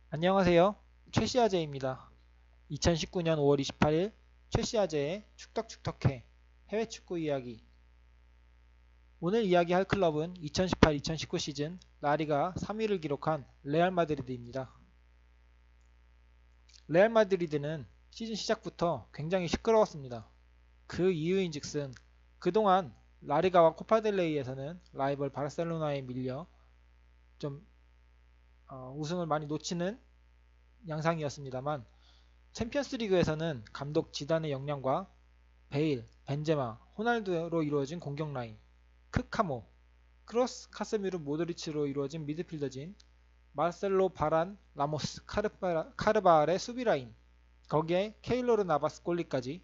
안녕하세요. 최씨아재입니다. 2019년 5월 28일 최씨아재의 축덕축덕해 해외 축구 이야기. 오늘 이야기할 클럽은 2018-2019 시즌 라리가 3위를 기록한 레알 마드리드입니다. 레알 마드리드는 시즌 시작부터 굉장히 시끄러웠습니다. 그 이유인즉슨 그동안 라리가와 코파델레이에서는 라이벌 바르셀로나에 밀려 좀 우승을 많이 놓치는 양상이었습니다만 챔피언스리그에서는 감독 지단의 역량과 베일, 벤제마, 호날두로 이루어진 공격 라인, 크카모, 크로스, 카세미르, 모드리치로 이루어진 미드필더진, 마르셀로, 바란, 라모스, 카르바알의 수비 라인, 거기에 케일로르 나바스 골리까지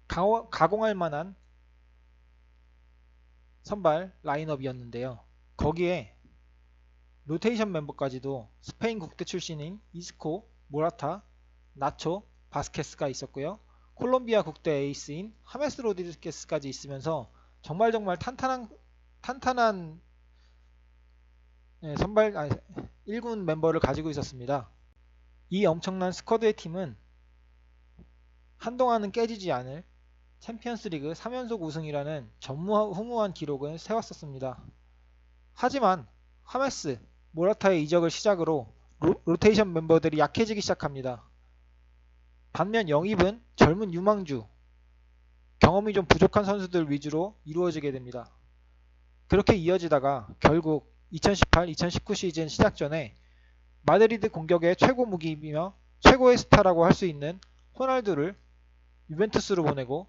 가공할 만한 선발 라인업이었는데요. 거기에 로테이션 멤버까지도 스페인 국대 출신인 이스코, 모라타, 나초, 바스케스가 있었고요. 콜롬비아 국대 에이스인 하메스 로드리게스까지 있으면서 정말 탄탄한 선발 1군 멤버를 가지고 있었습니다. 이 엄청난 스쿼드의 팀은 한동안은 깨지지 않을 챔피언스리그 3연속 우승이라는 전무후무한 기록을 세웠었습니다. 하지만 하메스, 모라타의 이적을 시작으로 로테이션 멤버들이 약해지기 시작합니다. 반면 영입은 젊은 유망주, 경험이 좀 부족한 선수들 위주로 이루어지게 됩니다. 그렇게 이어지다가 결국 2018-2019 시즌 시작 전에 마드리드 공격의 최고 무기이며 최고의 스타라고 할 수 있는 호날두를 유벤투스로 보내고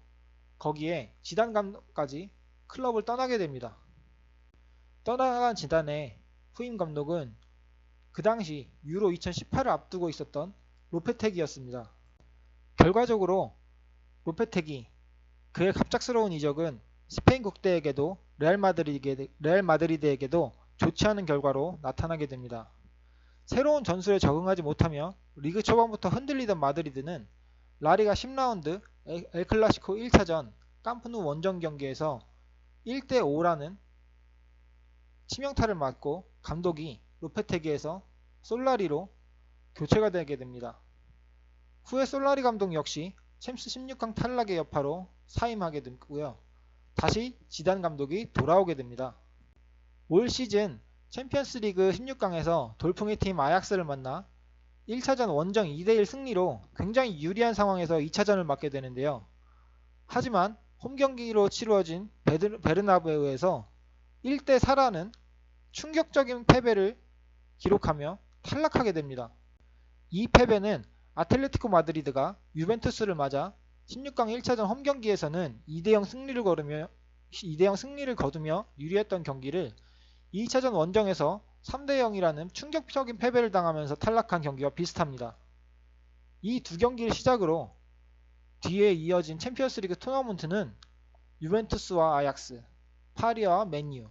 거기에 지단 감독까지 클럽을 떠나게 됩니다. 떠나간 지단의 후임 감독은 그 당시 유로 2018을 앞두고 있었던 로페테기였습니다. 결과적으로 로페테기, 그의 갑작스러운 이적은 스페인 국대에게도 레알 마드리드에게도 좋지 않은 결과로 나타나게 됩니다. 새로운 전술에 적응하지 못하며 리그 초반부터 흔들리던 마드리드는 라리가 10라운드 엘클라시코 1차전 캄프누 원정 경기에서 1대5라는 치명타를 맞고 감독이 로페테기에서 솔라리로 교체가 되게 됩니다. 후에 솔라리 감독 역시 챔스 16강 탈락의 여파로 사임하게 되고요. 다시 지단 감독이 돌아오게 됩니다. 올 시즌 챔피언스리그 16강에서 돌풍의 팀 아약스를 만나 1차전 원정 2대1 승리로 굉장히 유리한 상황에서 2차전을 맞게 되는데요. 하지만 홈경기로 치루어진 베르나베우에서 1대4라는 충격적인 패배를 기록하며 탈락하게 됩니다. 이 패배는 아틀레티코 마드리드가 유벤투스를 맞아 16강 1차전 홈경기에서는 2대0 승리를 거두며 유리했던 경기를 2차전 원정에서 3대0이라는 충격적인 패배를 당하면서 탈락한 경기와 비슷합니다. 이 두 경기를 시작으로 뒤에 이어진 챔피언스리그 토너먼트는 유벤투스와 아약스, 파리와 맨유,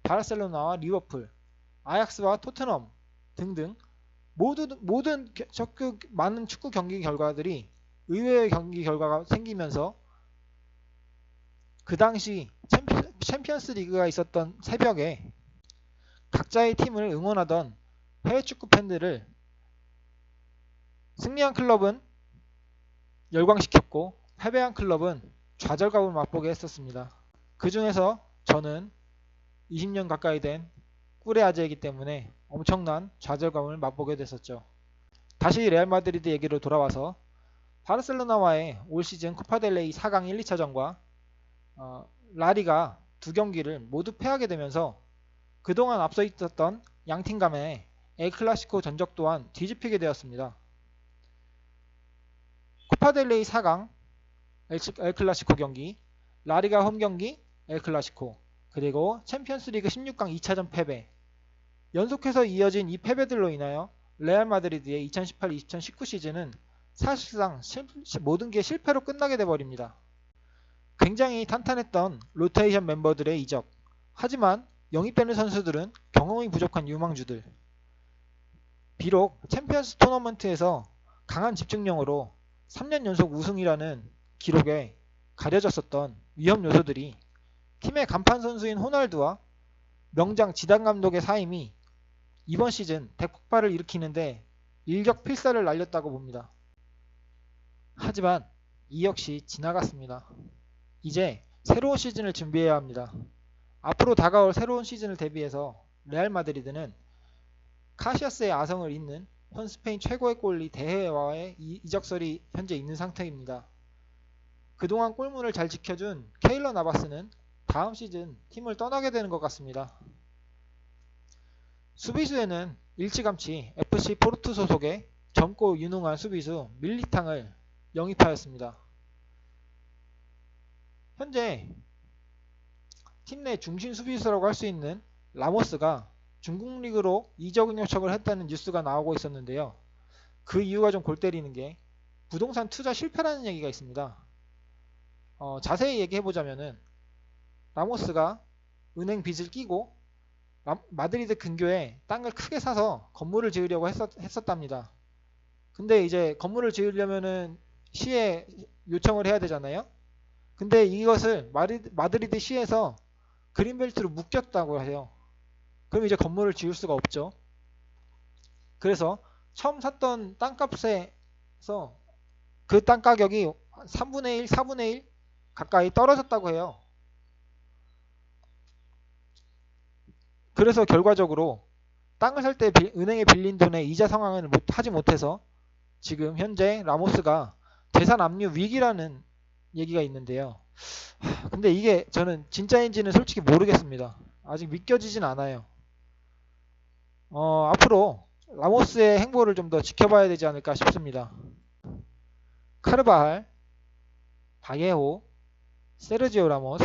바르셀로나와 리버풀, 아약스와 토트넘 등등 모든 적극 많은 축구 경기 결과들이 의외의 경기 결과가 생기면서 그 당시 챔피언스 리그가 있었던 새벽에 각자의 팀을 응원하던 해외 축구 팬들을 승리한 클럽은 열광시켰고 패배한 클럽은 좌절감을 맛보게 했었습니다. 그 중에서 저는 20년 가까이 된 꿀의 아재이기 때문에 엄청난 좌절감을 맛보게 됐었죠. 다시 레알 마드리드 얘기로 돌아와서 바르셀로나와의 올 시즌 코파델레이 4강 1, 2차전과 라리가 두 경기를 모두 패하게 되면서 그동안 앞서 있었던 양팀 간의 엘클라시코 전적 또한 뒤집히게 되었습니다. 코파델레이 4강 엘클라시코 경기, 라리가 홈 경기 엘클라시코, 그리고 챔피언스리그 16강 2차전 패배, 연속해서 이어진 이 패배들로 인하여 레알 마드리드의 2018-2019 시즌은 사실상 모든 게 실패로 끝나게 돼버립니다. 굉장히 탄탄했던 로테이션 멤버들의 이적, 하지만 영입되는 선수들은 경험이 부족한 유망주들. 비록 챔피언스 토너먼트에서 강한 집중력으로 3년 연속 우승이라는 기록에 가려졌었던 위험 요소들이 팀의 간판 선수인 호날두와 명장 지단 감독의 사임이 이번 시즌 대폭발을 일으키는데 일격필살을 날렸다고 봅니다. 하지만 이 역시 지나갔습니다. 이제 새로운 시즌을 준비해야 합니다. 앞으로 다가올 새로운 시즌을 대비해서 레알 마드리드는 카시아스의 아성을 잇는 현 스페인 최고의 골리 대헤와의 이적설이 현재 있는 상태입니다. 그동안 골문을 잘 지켜준 케일러 나바스는 다음 시즌 팀을 떠나게 되는 것 같습니다. 수비수에는 일찌감치 FC 포르투 소속의 젊고 유능한 수비수 밀리탕을 영입하였습니다. 현재 팀 내 중심 수비수라고 할 수 있는 라모스가 중국 리그로 이적 요청을 했다는 뉴스가 나오고 있었는데요. 그 이유가 좀 골 때리는 게 부동산 투자 실패라는 얘기가 있습니다. 자세히 얘기해보자면은 라모스가 은행 빚을 끼고 마드리드 근교에 땅을 크게 사서 건물을 지으려고 했었답니다. 근데 이제 건물을 지으려면은 시에 요청을 해야 되잖아요. 근데 이것을 마드리드 시에서 그린벨트로 묶였다고 해요. 그럼 이제 건물을 지을 수가 없죠. 그래서 처음 샀던 땅값에서 그 땅 가격이 3분의 1, 4분의 1 가까이 떨어졌다고 해요. 그래서 결과적으로 땅을 살 때 은행에 빌린 돈의 이자 상환을 하지 못해서 지금 현재 라모스가 재산 압류 위기라는 얘기가 있는데요. 근데 이게 저는 진짜인지는 솔직히 모르겠습니다. 아직 믿겨지진 않아요. 앞으로 라모스의 행보를 좀 더 지켜봐야 되지 않을까 싶습니다. 카르바할, 바예호, 세르지오 라모스,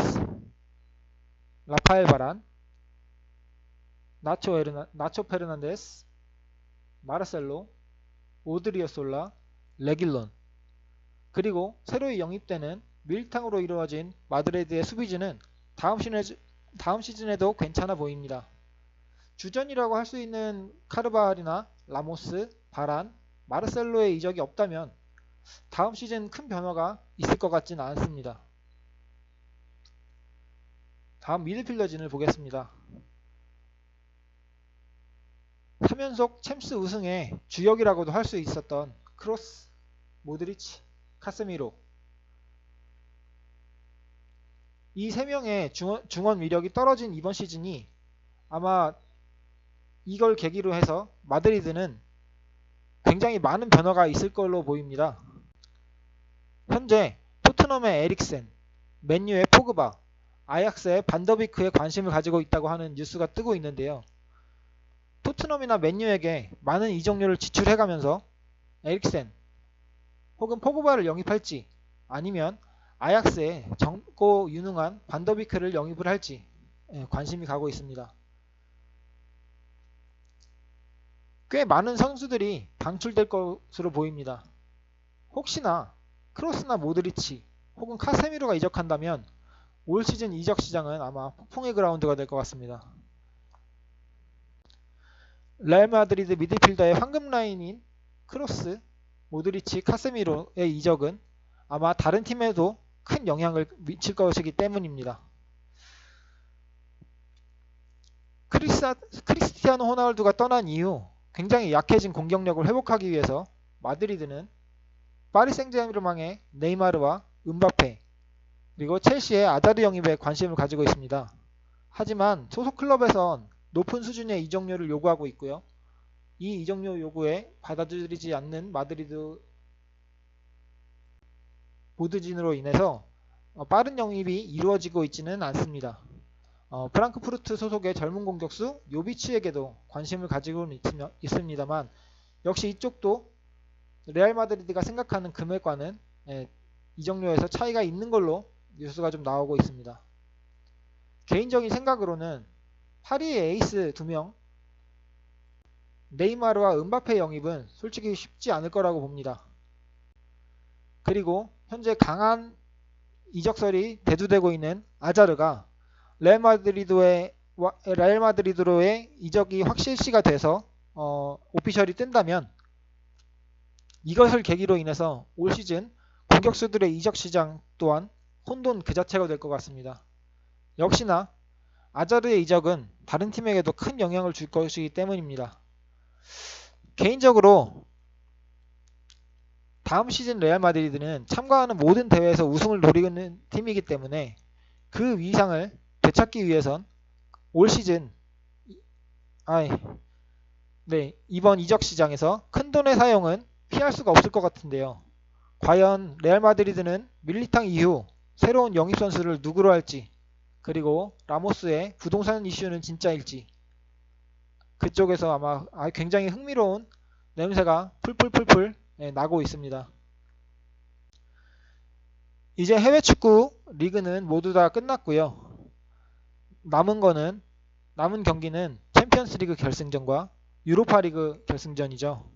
라파엘 바란, 나초 페르난데스, 마르셀로, 오드리어솔라, 레길론, 그리고 새로 영입되는 밀탕으로 이루어진 마드리드의 수비진은 다음 시즌에도 괜찮아 보입니다. 주전이라고 할 수 있는 카르바할이나 라모스, 바란, 마르셀로의 이적이 없다면 다음 시즌 큰 변화가 있을 것 같지는 않습니다. 다음 미드필더진을 보겠습니다. 3연속 챔스 우승의 주역이라고도 할 수 있었던 크로스, 모드리치, 카세미로, 이 3명의 중원 위력이 떨어진 이번 시즌이 아마 이걸 계기로 해서 마드리드는 굉장히 많은 변화가 있을 걸로 보입니다. 현재 토트넘의 에릭센, 맨유의 포그바, 아약스의 반더비크에 관심을 가지고 있다고 하는 뉴스가 뜨고 있는데요. 토트넘이나 맨유에게 많은 이적료를 지출해가면서 에릭센 혹은 포그바를 영입할지 아니면 아약스에 젊고 유능한 반더비크를 영입을 할지 관심이 가고 있습니다. 꽤 많은 선수들이 방출될 것으로 보입니다. 혹시나 크로스나 모드리치 혹은 카세미로가 이적한다면 올 시즌 이적 시장은 아마 폭풍의 그라운드가 될 것 같습니다. 레알 마드리드 미드필더의 황금 라인인 크로스, 모드리치, 카세미로의 이적은 아마 다른 팀에도 큰 영향을 미칠 것이기 때문입니다. 크리스티아노 호나우두가 떠난 이후 굉장히 약해진 공격력을 회복하기 위해서 마드리드는 파리 생제르맹의 네이마르와 음바페 그리고 첼시의 아자르 영입에 관심을 가지고 있습니다. 하지만 소속 클럽에선 높은 수준의 이적료를 요구하고 있고요. 이 이적료 요구에 받아들이지 않는 마드리드 보드진으로 인해서 빠른 영입이 이루어지고 있지는 않습니다. 프랑크푸르트 소속의 젊은 공격수 요비치에게도 관심을 가지고는 있습니다만 역시 이쪽도 레알 마드리드가 생각하는 금액과는 이적료에서 차이가 있는 걸로 뉴스가 좀 나오고 있습니다. 개인적인 생각으로는 파리의 에이스 2명 네이마르와 음바페 영입은 솔직히 쉽지 않을 거라고 봅니다. 그리고 현재 강한 이적설이 대두되고 있는 아자르가 레알 마드리드로의 이적이 확실시가 돼서 오피셜이 뜬다면 이것을 계기로 인해서 올 시즌 공격수들의 이적 시장 또한 혼돈 그 자체가 될 것 같습니다. 역시나 아자르의 이적은 다른 팀에게도 큰 영향을 줄 것이기 때문입니다. 개인적으로 다음 시즌 레알 마드리드는 참가하는 모든 대회에서 우승을 노리는 팀이기 때문에 그 위상을 되찾기 위해선 올 시즌 이번 이적 시장에서 큰돈의 사용은 피할 수가 없을 것 같은데요. 과연 레알 마드리드는 밀리탕 이후 새로운 영입 선수를 누구로 할지, 그리고 라모스의 부동산 이슈는 진짜일지, 그쪽에서 아마 굉장히 흥미로운 냄새가 풀풀풀풀 나고 있습니다. 이제 해외 축구 리그는 모두 다 끝났고요. 남은 경기는 챔피언스 리그 결승전과 유로파 리그 결승전이죠.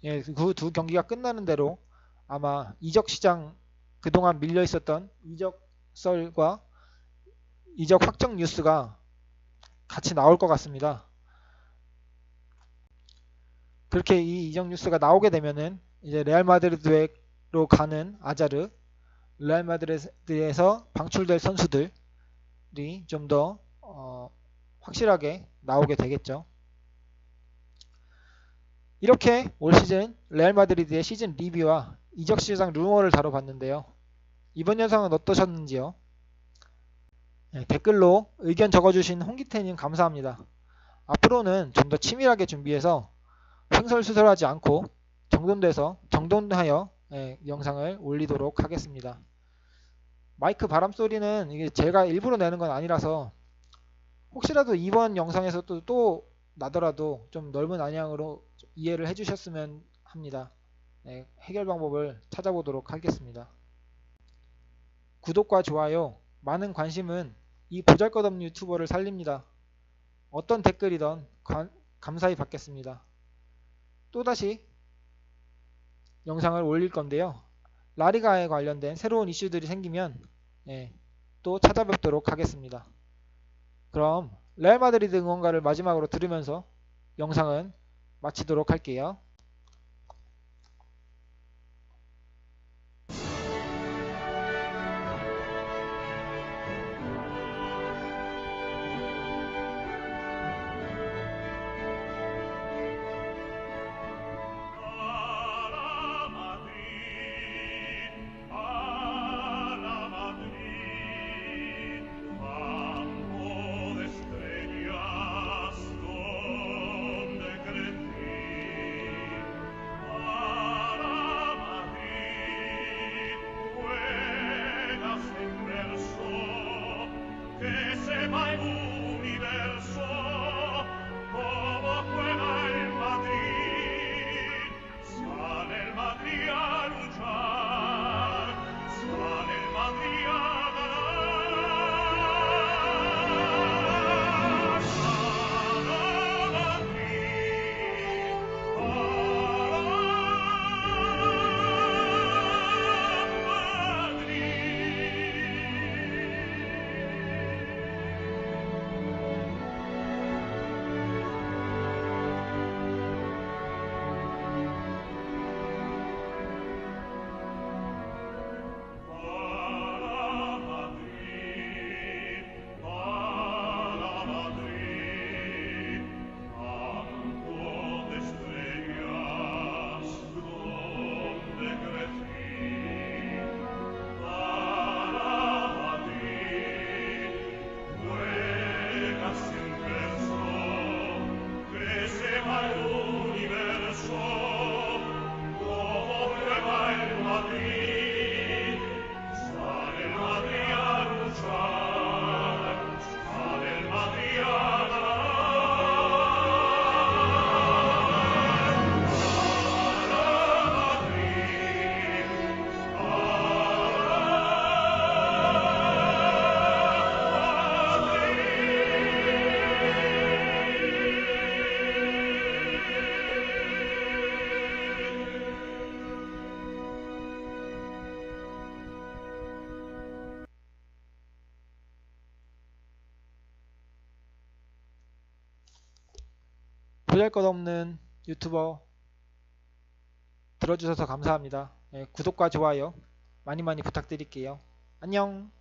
예, 그 두 경기가 끝나는 대로 아마 이적 시장 그동안 밀려 있었던 이적 썰과 이적 확정 뉴스가 같이 나올 것 같습니다. 그렇게 이 이적 뉴스가 나오게 되면은 이제 레알 마드리드로 가는 아자르, 레알 마드리드에서 방출될 선수들이 좀 더 확실하게 나오게 되겠죠. 이렇게 올 시즌 레알 마드리드의 시즌 리뷰와 이적 시장 루머를 다뤄봤는데요. 이번 영상은 어떠셨는지요? 댓글로 의견 적어주신 홍기태님 감사합니다. 앞으로는 좀 더 치밀하게 준비해서 횡설수설하지 않고 정돈하여 영상을 올리도록 하겠습니다. 마이크 바람 소리는 이게 제가 일부러 내는 건 아니라서 혹시라도 이번 영상에서 또 나더라도 좀 넓은 안양으로 이해를 해주셨으면 합니다. 해결 방법을 찾아보도록 하겠습니다. 구독과 좋아요, 많은 관심은 이 보잘것없는 유튜버를 살립니다. 어떤 댓글이든 감사히 받겠습니다. 또다시 영상을 올릴 건데요. 라리가에 관련된 새로운 이슈들이 생기면 또 찾아뵙도록 하겠습니다. 그럼 레알 마드리드 응원가를 마지막으로 들으면서 영상은 마치도록 할게요. 보잘것없는 유튜버 들어주셔서 감사합니다. 구독과 좋아요 많이 부탁드릴게요. 안녕.